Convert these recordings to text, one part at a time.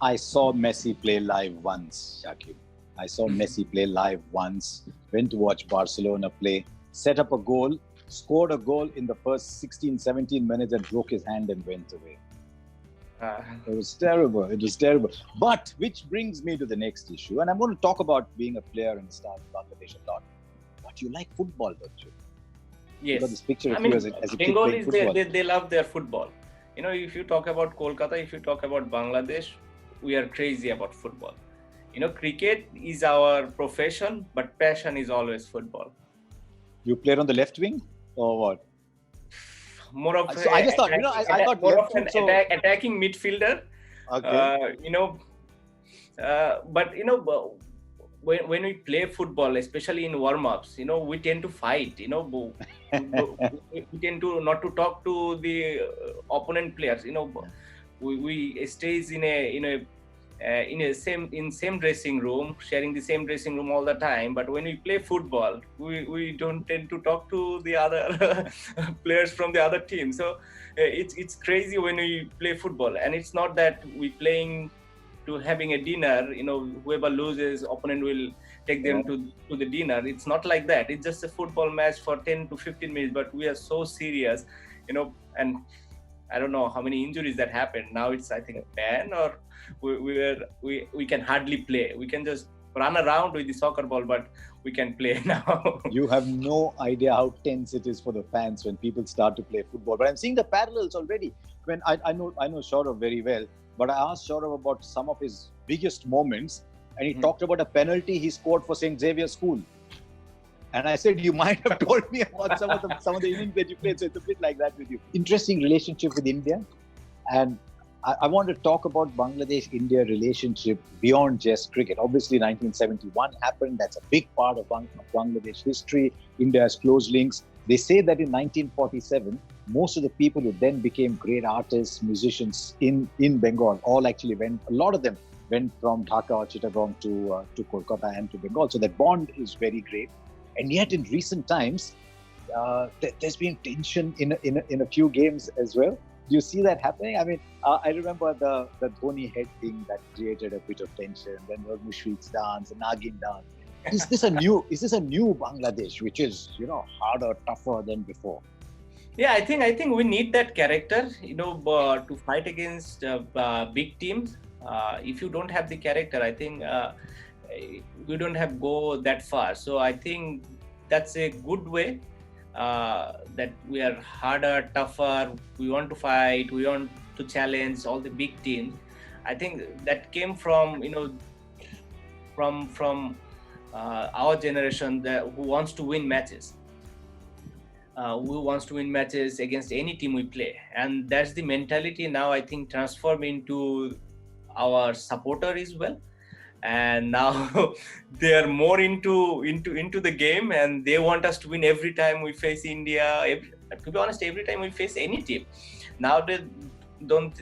I saw Messi play live once, Shakib. I saw Messi play live once. Went to watch Barcelona play. Set up a goal. Scored a goal in the first 16, 17 minutes and broke his hand and went away. Uh, It was terrible. It was terrible. But which brings me to the next issue. And I'm going to talk about being a player and a star in Bangladesh a lot. But you like football, don't you? You got yes. this picture I of mean, you as a kid playing Bengalis, football. they love their football. If you talk about Kolkata, if you talk about Bangladesh, we are crazy about football. Cricket is our profession, but passion is always football. You played on the left wing or what? More of So I just thought, I thought more left of an foot. So attacking midfielder. okay. But when we play football, especially in warm-ups, we tend to fight. We tend to not to talk to the opponent players. We stays in a same dressing room, sharing the same dressing room all the time. But when we play football, we don't tend to talk to the other players from the other team. So it's crazy when we play football, and it's not that we playing to having a dinner. Whoever loses, opponent will take them to the dinner. It's not like that. It's just a football match for 10 to 15 minutes, but we are so serious, and I don't know how many injuries that happened. Now it's, I think, a ban, or we can hardly play. We can just run around with the soccer ball, but we can play now. You have no idea how tense it is for the fans when people start to play football. But I'm seeing the parallels already. When I know Saurav very well, but I asked Saurav about some of his biggest moments, and he talked about a penalty he scored for St. Xavier School. And I said, you might have told me about some of the innings that you played. So it's a bit like that with you. Interesting relationship with India. And I want to talk about Bangladesh-India relationship beyond just cricket. Obviously, 1971 happened. That's a big part of Bangladesh history. India has close links. They say that in 1947, most of the people who then became great artists, musicians in Bengal, a lot of them went from Dhaka or Chittagong to Kolkata and to Bengal. So that bond is very great. And yet, in recent times, there's been tension in a few games as well. Do you see that happening? I mean, I remember the Dhoni head thing that created a bit of tension. Then there was Mushfiq's dance, the Nagin dance. Is this a new Bangladesh, which is harder, tougher than before? Yeah, I think we need that character, to fight against big teams. If you don't have the character, I think we don't have go that far. So I think that's a good way. That we are harder, tougher. We want to fight. We want to challenge all the big teams. I think that came from from our generation who wants to win matches. Who wants to win matches against any team we play, and that's the mentality now. I think transform into our supporter as well. And now they are more into the game, and they want us to win every time we face India. To be honest, every time we face any team. Now they don't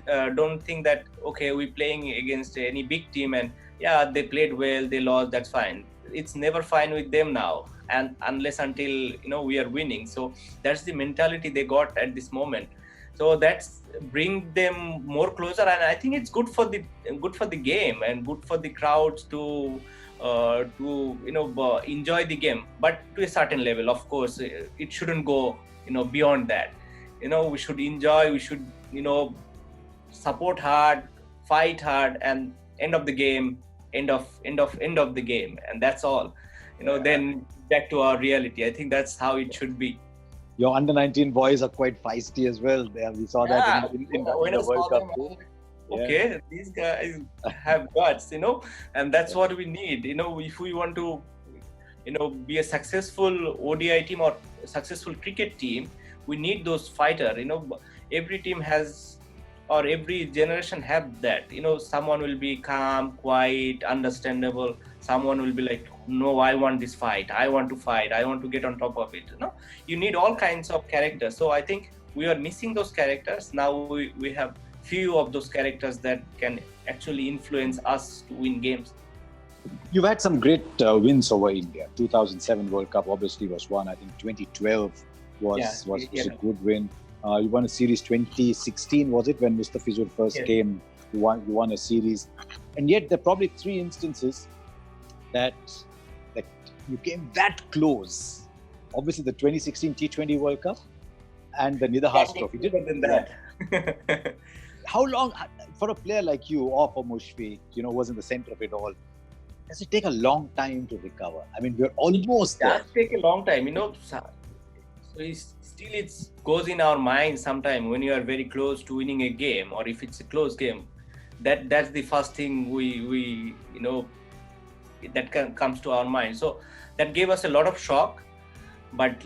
think that okay, we're playing against any big team and yeah, they played well, they lost, that's fine. It's never fine with them now, and unless until we are winning. So that's the mentality they got at this moment. So that's bring them more closer, and I think it's good for the game and good for the crowds to enjoy the game, but to a certain level. Of course, it shouldn't go beyond that. We should enjoy. We should support hard, fight hard, and end of the game, end of the game, and that's all. Then back to our reality. I think that's how it should be. Your under-19 boys are quite feisty as well. We saw that in the World Cup. Okay, these guys have guts, and that's what we need. If we want to, be a successful ODI team or successful cricket team, we need those fighters. Every team has, or every generation have that. Someone will be calm, quiet, understandable. Someone will be like, no, I want this fight. I want to fight. I want to get on top of it. You need all kinds of characters. So I think we are missing those characters. Now we have few of those characters that can actually influence us to win games. You've had some great wins over India. 2007 World Cup obviously was one. I think 2012 was a good win. You won a series 2016, was it, when Mustafizur first came You won a series, and yet there are probably 3 instances that you came that close. Obviously, the 2016 T20 World Cup and the Nidahas Trophy. Than that. How long for a player like you, or for Mushfiq, was in the center of it all? Does it take a long time to recover? I mean, we're almost there. It does take a long time, So it goes in our mind sometime when you are very close to winning a game, or if it's a close game. That's the first thing we that comes to our mind. So that gave us a lot of shock, but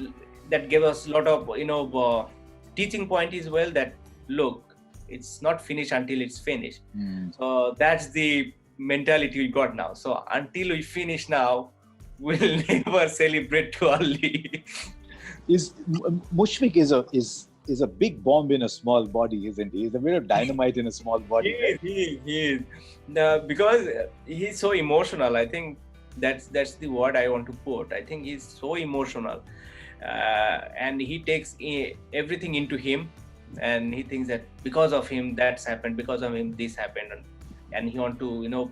that gave us a lot of teaching point as well. That look, it's not finished until it's finished. So that's the mentality we got now. So until we finish now, we'll never celebrate too early. Mushfiq is a big bomb in a small body, isn't he? He's a bit of dynamite in a small body. He is. Because he's so emotional. I think that's the word I want to put. I think he's so emotional, and he takes everything into him, and he thinks that because of him that's happened, because of him this happened, and he want to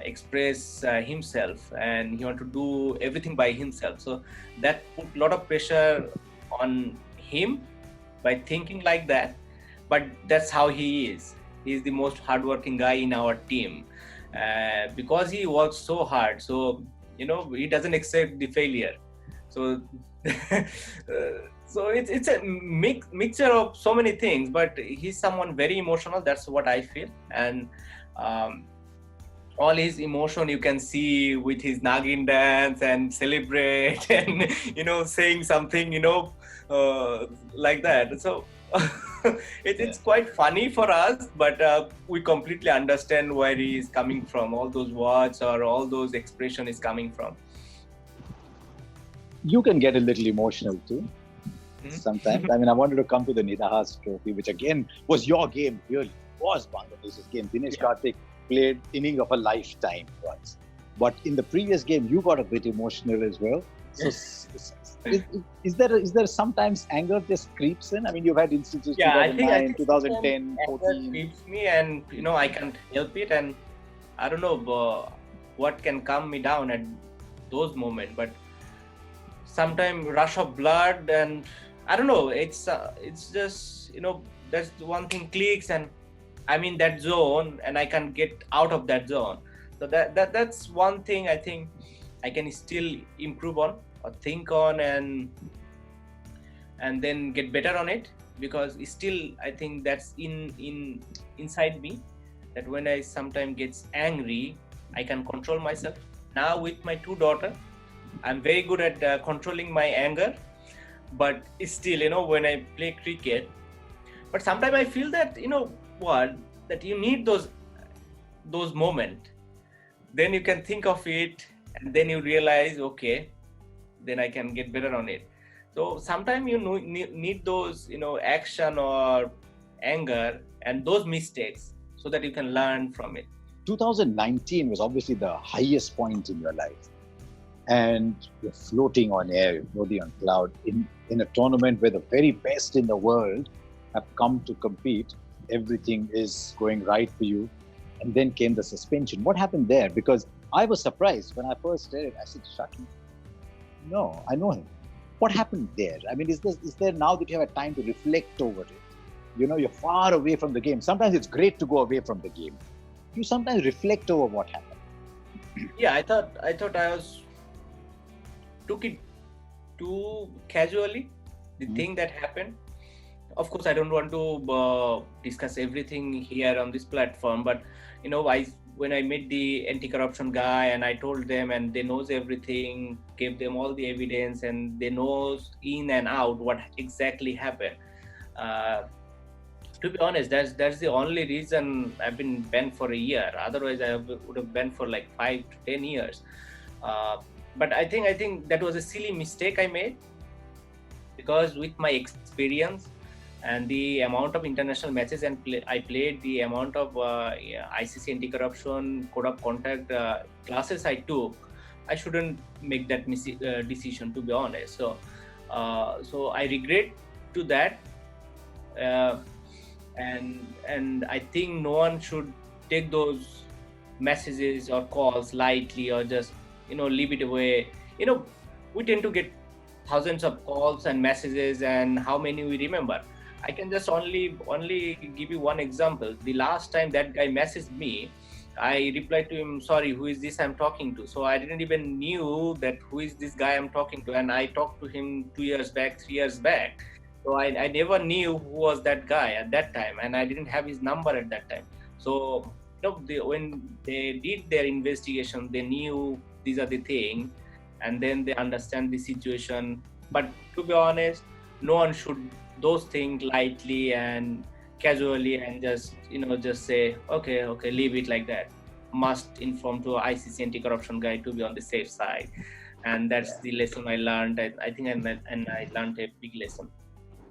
express himself, and he want to do everything by himself. So that put a lot of pressure on him by thinking like that. But that's how he is. He's the most hardworking guy in our team, because he works so hard. So he doesn't accept the failure. So so it's a mixture of so many things. But he's someone very emotional. That's what I feel. And all his emotion you can see with his Nagin dance and celebrate and saying something like that. So it's quite funny for us, but we completely understand where he is coming from. All those words or all those expression is coming from. You can get a little emotional too sometimes. I mean, I wanted to come to the Nidahas Trophy, which again was your game. Really was Bangladesh's game. Dinesh Karthik played inning of a lifetime once, but in the previous game you got a bit emotional as well. So is there sometimes anger just creeps in? I mean, you've had instances 2009, I think 2010, 14. Creeps me, and I can't help it, and I don't know what can calm me down at those moments. But sometimes rush of blood, and I don't know. It's just that's the one thing clicks, and I'm in that zone, and I can't get out of that zone. So that's one thing I think I can still improve on or think on, and then get better on it, because still I think that's inside me, that when I sometimes gets angry, I can control myself. Now with my 2 daughters, I'm very good at controlling my anger, but still when I play cricket, but sometimes I feel that that you need those moments, then you can think of it, and then you realize, okay, then I can get better on it. So sometimes you need those action or anger and those mistakes, so that you can learn from it. 2019 was obviously the highest point in your life, and you're floating on air, you're floating on cloud in a tournament where the very best in the world have come to compete. Everything is going right for you, and then came the suspension. What happened there? Because I was surprised when I first heard it. I said, Shakib, no, I know him. What happened there? I mean, is there now that you have a time to reflect over it? You're far away from the game. Sometimes it's great to go away from the game. You sometimes reflect over what happened. Yeah, I thought I took it too casually, the thing that happened. Of course, I don't want to discuss everything here on this platform, but when I met the anti-corruption guy and I told them, and they knows everything, gave them all the evidence, and they knows in and out what exactly happened. To be honest, that's the only reason I've been banned for a year. Otherwise, I would have banned for like 5 to 10 years. But I think that was a silly mistake I made, because with my experience and the amount of international matches I played, the amount of ICC anti-corruption code of conduct classes I took, I shouldn't make that decision, to be honest. So I regret to that. and I think no one should take those messages or calls lightly, or just leave it away. We tend to get thousands of calls and messages, and how many we remember. I can just only give you one example. The last time that guy messaged me, I replied to him, sorry, who is this I'm talking to? So I didn't even knew that who is this guy I'm talking to, and I talked to him 2 years back, 3 years back. So I never knew who was that guy at that time, and I didn't have his number at that time. So when they did their investigation, they knew these are the things, and then they understand the situation. But to be honest, no one should those things lightly and casually, and just say okay, leave it like that. Must inform to ICC anti-corruption guy to be on the safe side. And that's the lesson I learned. I think I learned a big lesson.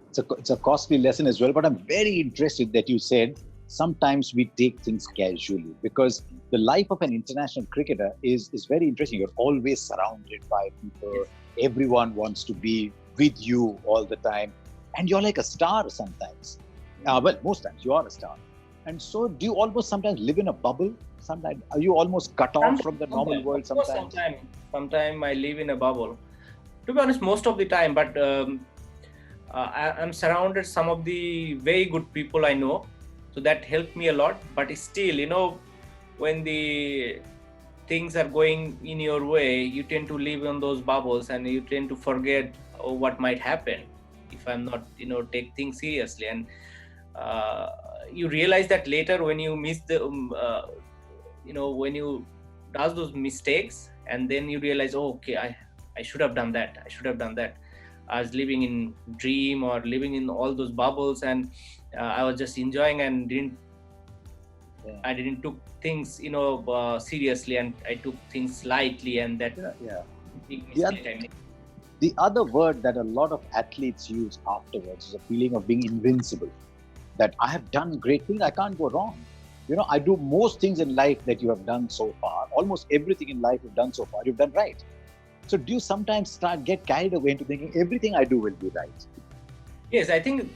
It's a costly lesson as well, but I'm very interested that you said sometimes we take things casually, because the life of an international cricketer is very interesting. You're always surrounded by people. Yes. Everyone wants to be with you all the time, and you're like a star sometimes. Well, most times you are a star. And so do you almost sometimes live in a bubble? Sometimes are you almost cut off from the normal world sometimes? Sometimes I live in a bubble. To be honest, most of the time, but I'm surrounded some of the very good people I know, so that helped me a lot. But still, when the things are going in your way, you tend to live in those bubbles, and you tend to forget what might happen if I'm not, take things seriously. And you realize that later when you miss the, when you does those mistakes, and then you realize, oh, okay, I should have done that. I was living in dream or living in all those bubbles, and I was just enjoying and I didn't took things seriously, and I took things lightly, and that big mistake I made. The other word that a lot of athletes use afterwards is a feeling of being invincible. That I have done great things, I can't go wrong. I do most things in life that you have done so far. Almost everything in life you've done so far, you've done right. So do you sometimes get carried away into thinking everything I do will be right? Yes, I think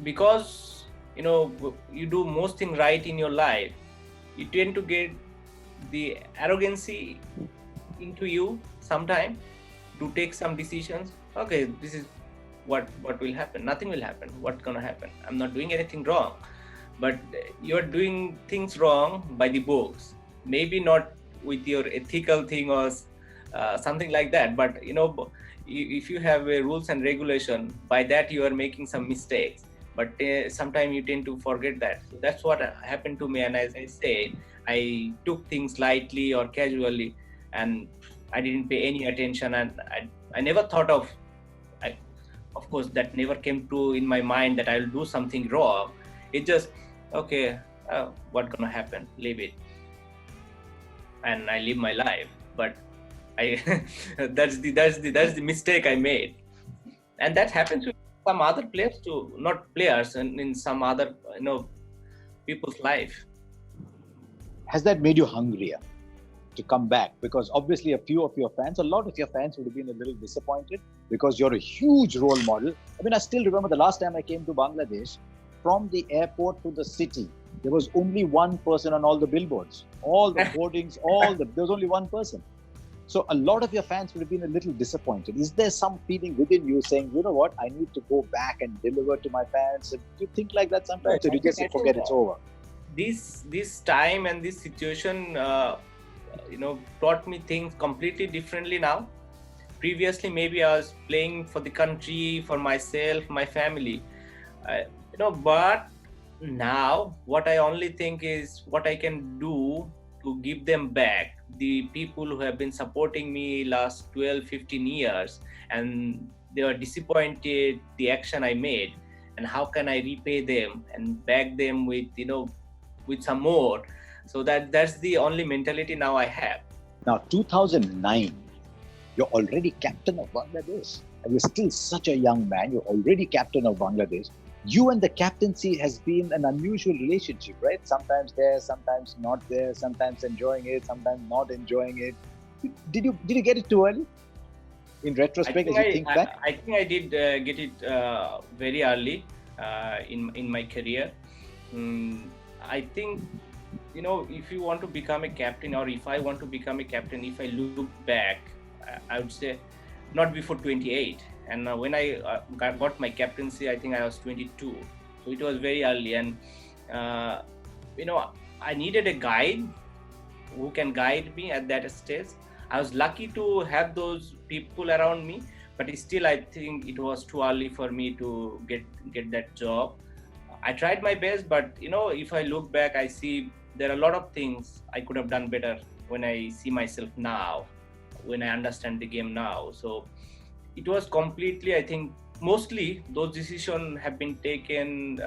because you do most things right in your life, you tend to get the arrogancy into you sometime to take some decisions. Okay, this is what will happen. Nothing will happen. What's gonna happen? I'm not doing anything wrong, but you're doing things wrong by the books. Maybe not with your ethical thing or something like that, but if you have a rules and regulation, by that you are making some mistakes, but sometimes you tend to forget that. So that's what happened to me, and as I said, I took things lightly or casually, and I didn't pay any attention, and I never thought of course that never came to in my mind that I'll do something wrong. It just okay, what's gonna happen, leave it, and I live my life. But that's the mistake I made, and that happens with some other players too, not players, and in some other people's life. Has that made you hungrier to come back? Because obviously a lot of your fans would have been a little disappointed, because you're a huge role model. I mean, I still remember the last time I came to Bangladesh, from the airport to the city, there was only one person on all the billboards, all the boardings, there was only one person. So a lot of your fans would have been a little disappointed. Is there some feeling within you saying, you know what, I need to go back and deliver to my fans? Do you think like that sometimes? Or do you just forget it's over? This time and this situation, taught me things completely differently now. Previously, maybe I was playing for the country, for myself, my family, but now what I only think is what I can do to give them back, the people who have been supporting me last 12-15 years, and they were disappointed the action I made, and how can I repay them and back them with with some more. So that's the only mentality now I have. Now 2009, you're already captain of Bangladesh, and you're still such a young man. You're already captain of Bangladesh. You and the captaincy has been an unusual relationship, right? Sometimes there, sometimes not there, sometimes enjoying it, sometimes not enjoying it. Did you get it too early? In retrospect, as you think back? I think I did get it very early. in my career. I think, if you want to become a captain, or if I want to become a captain, if I look back, I would say not before 28. And when I got my captaincy, I think I was 22. So it was very early, and I needed a guide who can guide me at that stage. I was lucky to have those people around me, but still I think it was too early for me to get that job. I tried my best, but if I look back, I see there are a lot of things I could have done better when I see myself now, when I understand the game now. So it was completely, I think, mostly those decisions have been taken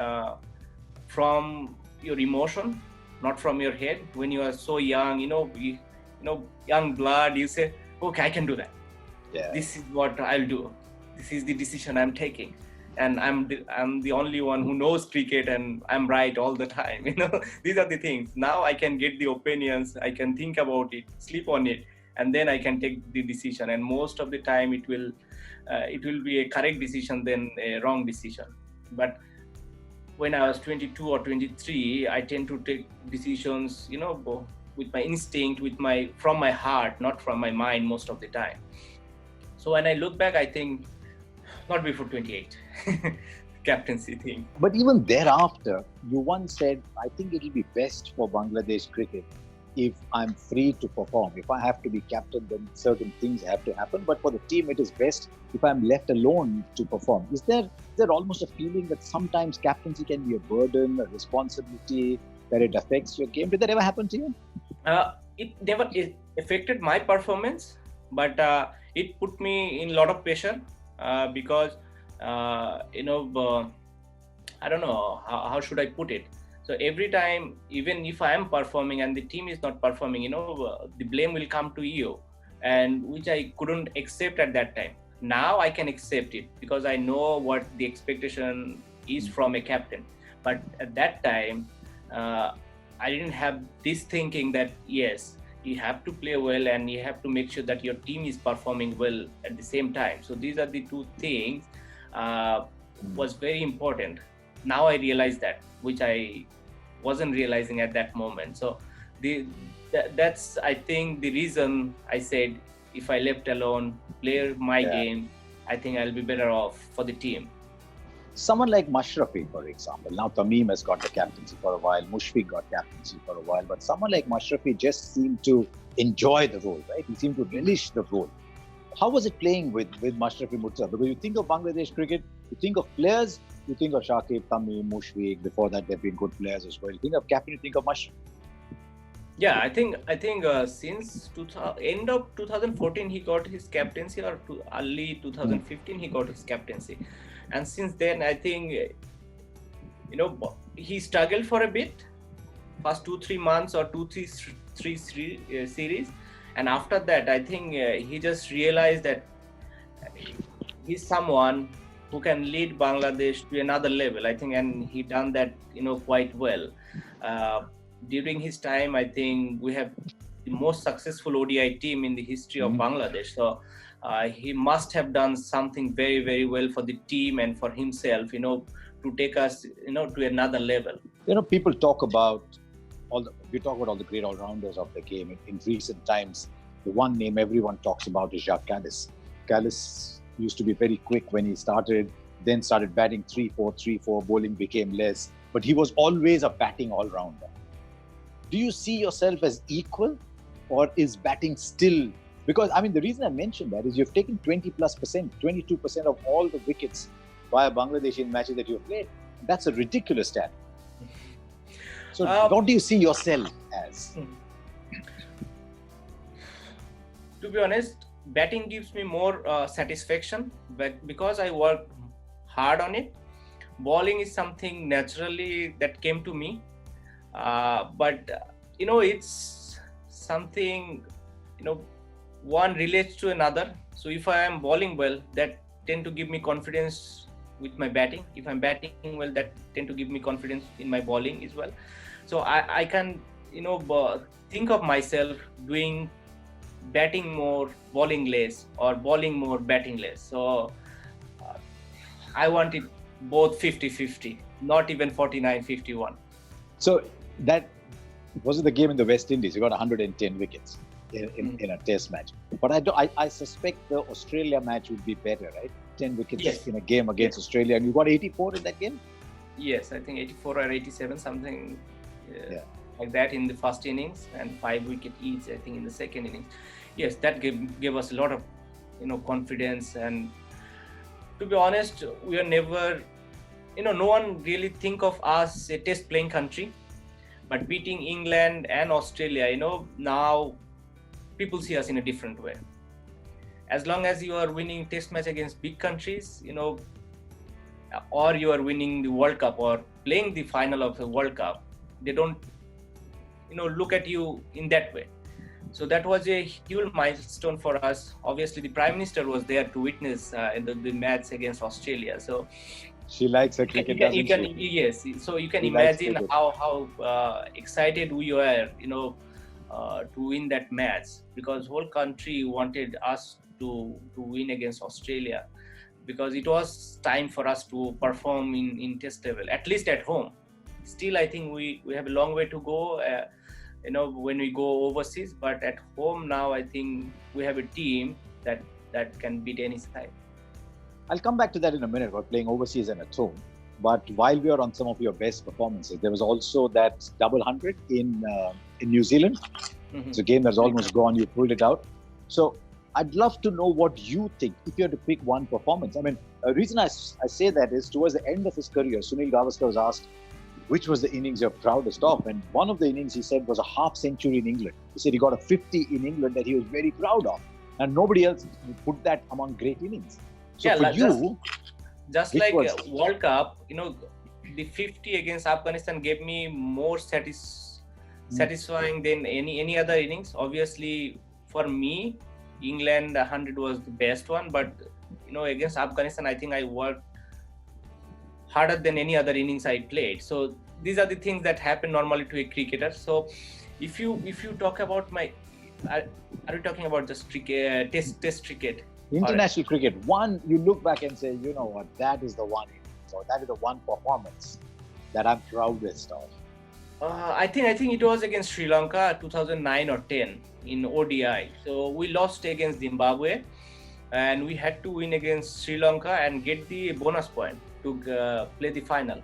from your emotion, not from your head. When you are so young, young blood, you say, okay, I can do that. Yeah. This is what I'll do. This is the decision I'm taking. And I'm the only one who knows cricket, and I'm right all the time. These are the things. Now I can get the opinions, I can think about it, sleep on it, and then I can take the decision. And most of the time it will be a correct decision than a wrong decision. But when I was 22 or 23, I tend to take decisions, with my instinct, from my heart, not from my mind most of the time. So when I look back, I think not before 28, captaincy thing. But even thereafter, you once said, I think it'll be best for Bangladesh cricket if I'm free to perform. If I have to be captain, then certain things have to happen. But for the team, it is best if I'm left alone to perform. Is there almost a feeling that sometimes captaincy can be a burden, a responsibility, that it affects your game? Did that ever happen to you? It never affected my performance, but it put me in a lot of pressure because, I don't know, how should I put it? So every time, even if I am performing and the team is not performing, the blame will come to you, and which I couldn't accept at that time. Now I can accept it because I know what the expectation is from a captain. But at that time, I didn't have this thinking that, yes, you have to play well and you have to make sure that your team is performing well at the same time. So these are the two things was very important. Now I realize that, which I wasn't realizing at that moment. So that's, I think, the reason I said, if I left alone, play my game, I think I'll be better off for the team. Someone like Mashrafi, for example. Now Tamim has got the captaincy for a while, Mushfiq got captaincy for a while, but someone like Mashrafi just seemed to enjoy the role, right? He seemed to relish the role. How was it playing with Mashrafi Murtaza? Because you think of Bangladesh cricket, you think of players, you think of Shakib, Tamim, Mushfiq. Before that, they've been good players as well. You think of captain, you think of Mashrafi. Yeah, I think since end of 2014 he got his captaincy, or early 2015 he got his captaincy, and since then I think he struggled for a bit, first 2-3 months or 2-3 series, and after that I think he just realized that he's someone who can lead Bangladesh to another level. I think, and he done that quite well. During his time, I think we have the most successful ODI team in the history of Bangladesh. So he must have done something very, very well for the team and for himself, to take us, to another level. People talk about all the great all-rounders of the game. In recent times, the one name everyone talks about is Jacques Kallis. Kallis used to be very quick when he started, then started batting 3-4, bowling became less, but he was always a batting all-rounder. Do you see yourself as equal, or is batting still? Because, the reason I mentioned that is you've taken 20+%, 22% of all the wickets via Bangladesh in matches that you've played. That's a ridiculous stat. So what do you see yourself as? To be honest, batting gives me more satisfaction, but because I work hard on it. Bowling is something naturally that came to me. But it's something, one relates to another. So if I am bowling well, that tend to give me confidence with my batting. If I'm batting well, that tend to give me confidence in my bowling as well. So I can, think of myself doing batting more, bowling less, or bowling more, batting less. So I want it both 50-50, not even 49-51. So that was the game in the West Indies. You got 110 wickets in a test match. But I suspect the Australia match would be better, right? 10 wickets in a game against Australia. And you got 84 in that game? Yes, I think 84 or 87, something like that in the first innings, and 5 wickets each, I think, in the second innings. Yes, that gave us a lot of, confidence. And to be honest, we are never, no one really think of us a test playing country, but beating England and Australia, now people see us in a different way. As long as you are winning test match against big countries, or you are winning the World Cup or playing the final of the World Cup, they don't, look at you in that way. So that was a huge milestone for us. Obviously, the Prime Minister was there to witness the match against Australia. So she likes her cricket, doesn't she? Yes. So you can imagine how excited we were, to win that match, because whole country wanted us to win against Australia, because it was time for us to perform in test level, at least at home. Still, I think we have a long way to go, when we go overseas. But at home now, I think we have a team that can beat any side. I'll come back to that in a minute about playing overseas and at home. But while we are on some of your best performances, there was also that double 100 in New Zealand. It's a game that's almost gone. You pulled it out. So I'd love to know what you think if you had to pick one performance. I mean, the reason I say that is towards the end of his career, Sunil Gavaskar was asked, which was the innings you're proudest of? And one of the innings he said was a half century in England. He said he got a 50 in England that he was very proud of. And nobody else put that among great innings. So for you, just like World Cup, the 50 against Afghanistan gave me more satisfying than any other innings. Obviously, for me, England 100 was the best one, but against Afghanistan, I think I worked harder than any other innings I played. So these are the things that happen normally to a cricketer. So if you talk about are you talking about just cricket, test cricket? International cricket. One, you look back and say, you know what, that is the one innings, or that is the one performance that I'm proudest of. I think it was against Sri Lanka 2009 or 10 in ODI. So we lost against Zimbabwe, and we had to win against Sri Lanka and get the bonus point to play the final.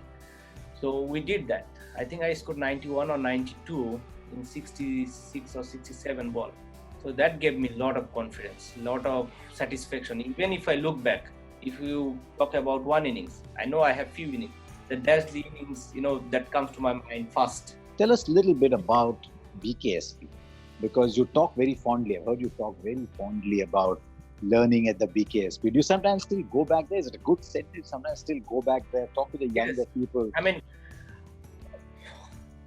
So we did that. I think I scored 91 or 92 in 66 or 67 ball. So that gave me a lot of confidence, a lot of satisfaction. Even if I look back, if you talk about one innings, I know I have few innings. That's the innings, that comes to my mind first. Tell us a little bit about BKSP, because you talk very fondly. I've heard you talk very fondly about learning at the BKSP. Do you sometimes still go back there? Is it a good set? Do you sometimes still go back there, talk to the younger people? I mean,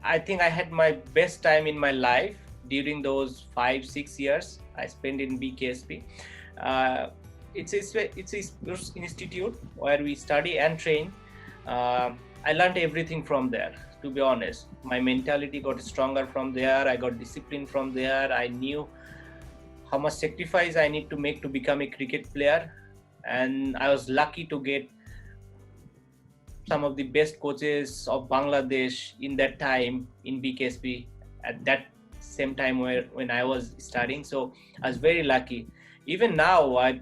I think I had my best time in my life during those 5-6 years I spent in BKSP. It's a institute where we study and train. I learned everything from there, to be honest. My mentality got stronger from there. I got discipline from there. I knew how much sacrifice I need to make to become a cricket player. And I was lucky to get some of the best coaches of Bangladesh in that time in BKSP at that same time when I was starting. So I was very lucky. Even now, I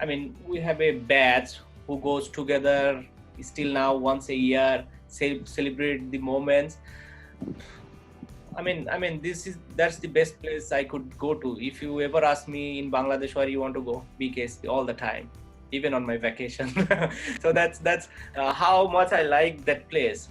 mean, we have a batch who goes together still now once a year, celebrate the moments. I mean, that's the best place I could go to. If you ever ask me in Bangladesh where you want to go, BKSP all the time, even on my vacation. So that's how much I like that place.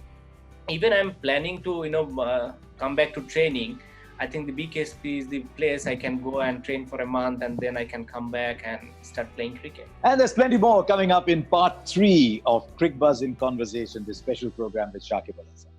Even I'm planning to come back to training. I think the BKSP is the place I can go and train for a month, and then I can come back and start playing cricket. And there's plenty more coming up in part 3 of Cricbuzz In Conversation, this special program with Shakib Al Hasan.